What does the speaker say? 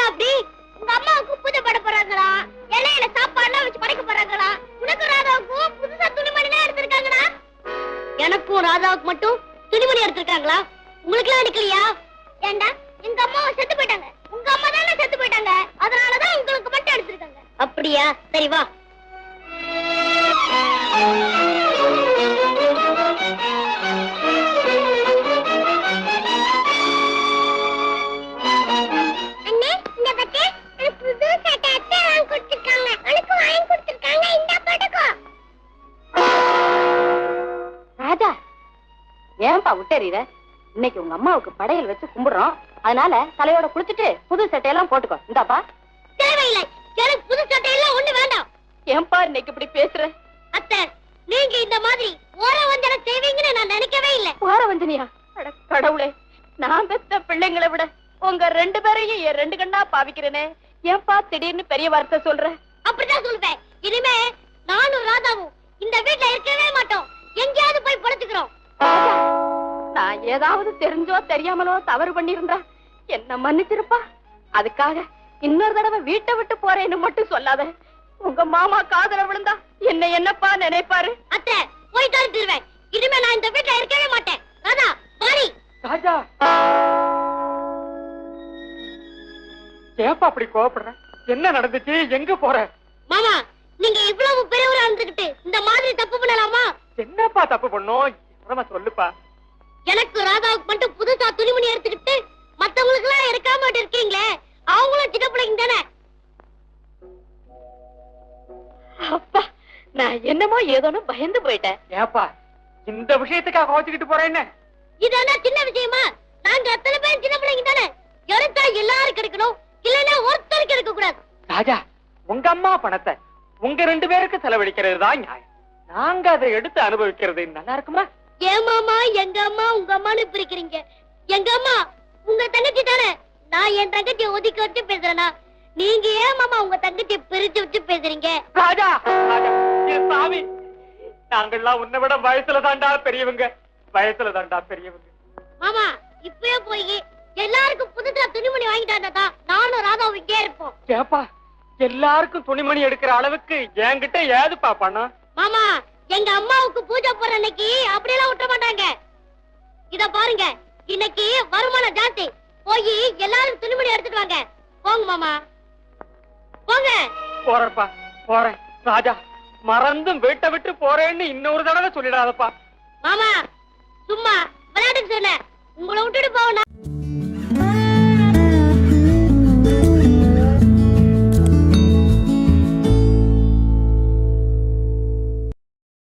அப்படி? உங்க அம்மாவுக்கு பூஜை பண்ண போறாங்களா? இலையில சாப்பாடுலாம் வச்சு படைக்க போறாங்களா? உனக்கு ராதாவுக்கும் புதுசா துணிமணிலாம் எடுத்திருக்காங்களா? எனக்கும் ராதாவுக்கு மட்டும் துணிமணி எடுத்திருக்காங்களா? உங்களுக்கு எல்லாம் எடுக்கலையா? ஏண்டா எங்க அம்மா செத்து போயிட்டாங்க. உங்க அம்மா தானே செத்து போயிட்டாங்க. அதனாலதான் உங்களுக்கு மட்டும் எடுத்திருக்காங்க. அப்படியா? சரி வா. அண்ணே இந்த பத்தி புது சட்டை வாங்கி கொடுத்திருக்காங்க. எனக்கு வாங்கி கொடுத்திருக்காங்க. இந்த போட்டுக்கோ. ராஜா ஏன்பா விட்டேறீர? இன்னைக்கு உங்க அம்மாவுக்கு படையல் வச்சு கும்பிடுறோம். அதனால தலையோட குளிச்சுட்டு புது சட்டையெல்லாம் போட்டுக்கோ. இந்தாப்பா. தேவையில்லை, எனக்கு புது சட்டையெல்லாம் ஒண்ணு வேண்டாம். ஏன்பா இன்னைக்கு இப்படி பேசுற? அத்தை, நீங்க இந்த மாதிரி ஓர வஞ்சனை செய்வீங்கன்னு நான் நினைக்கவே இல்லை. ஓர வஞ்சனையா? அட கடவுளே, நான் பெத்த பிள்ளைங்களை விட உங்க 2 பேரையும் என் 2 கண்ணா பாவிக்கிறேனே. ஏன்பா திடீர்னு பெரிய வார்த்தை சொல்ற? அப்படிதான் சொல்லுவேன். இனிமே நானும் ராதாவும் இந்த வீட்டுல இருக்கவே மாட்டோம். எங்கேயாவது போய் படுத்துக்கிறோம். நான் ஏதாவது தெரிஞ்சோ தெரியாமலோ தவறு பண்ணிருந்தா என்ன மன்னிச்சிருப்பா. அதுக்காக இன்னொரு தடவை வீட்டை விட்டு போறேன்னு மட்டும் சொல்லாத. உங்க மாமா காதல விழுந்தா என்ன என்னப்பா நினைப்பாரு? அத்தை, போய் தான் தருவேன். இனிமே நான் இந்த வீட்டுல இருக்கவே மாட்டேன். ராதா பாரி. ராஜா ஏப்பா அப்படி கோவப்படுற? என்ன நடந்துச்சு? எங்க போற? மாமா, நீங்க இவ்வளவு பெரியவரா இருந்துகிட்டு இந்த மாதிரி தப்பு பண்ணலாமா? என்னப்பா தப்பு பண்ணோம்? சொல்லுப்பா. எனக்கு ராதாவுக்கு மட்டும் புதுசா துணிமணி எடுத்துக்கிட்டு மத்தவங்களுக்கு எல்லாம் எடுக்காம இருக்கீங்களே, அவங்களும் சின்ன பிள்ளைங்க தானே. அப்பா, நான் என்னமோ ஏதோன்னு பயந்து போயிட்டேன். ஏப்பா இந்த விஷயத்துக்காக கோச்சுக்கிட்டு போற? என்ன இது என்ன சின்ன விஷயமா? நாங்க அத்தனை பேர் சின்ன பிள்ளைங்க தானே. எடுத்தா எல்லாரும் கிடைக்கணும், இல்லன்னா ஒருத்தருக்கு எடுக்க கூடாது. ராஜா, உங்க அம்மா பணத்தை உங்க 2 பேருக்கு செலவழிக்கிறது தான் நியாயம். நாங்க அதை எடுத்து அனுபவிக்கிறது நல்லா இருக்குமா? ஏன் மாமா எங்க அம்மா உங்க அம்மான்னு பிரிக்கிறீங்க? எங்க அம்மா உங்க தங்கச்சி தானே. நான் என் தங்கச்சியை ஒதுக்கி வச்சு பேசுறேனா? நீங்க ஏன் மாமா உங்க தங்கச்சியை பிரிச்சு வச்சு பேசுறீங்க? ராஜா, ராஜா, என் சாமி, நாங்கெல்லாம் உன்னை விட வயசுல தாண்டா பெரியவங்க. வயசுல தாண்டா பெரியவங்க. மாமா, இப்பயே போய் எல்லாருக்கும் புதுசா துணிமணி வாங்கிட்டாண்டா நானும் ராதாவும் இங்கே இருப்போம். ஏப்பா, எல்லாருக்கும் துணிமணி எடுக்கிற அளவுக்கு என்கிட்ட ஏதுப்பா பணம்? மாமா, எங்க அம்மாவுக்கு பூஜை போற அன்னைக்கு அப்படியெல்லாம் விட்ட மாட்டாங்க. இத பாருங்க, இன்னைக்கு வருமானம் ஜாஸ்தி. போய் எல்லாரும் துணிமணி எடுத்துட்டு வாங்க. போங்க மாமா, போங்க. போறப்பா, போறேன். ராஜா, மறந்தும் வீட்டை விட்டு போறேன்னு இன்னொரு தடவை சொல்லிடாதப்பா. மாமா, சும்மா விளையாட்டுக்கு சொன்ன. உங்களை விட்டுட்டு போவனா?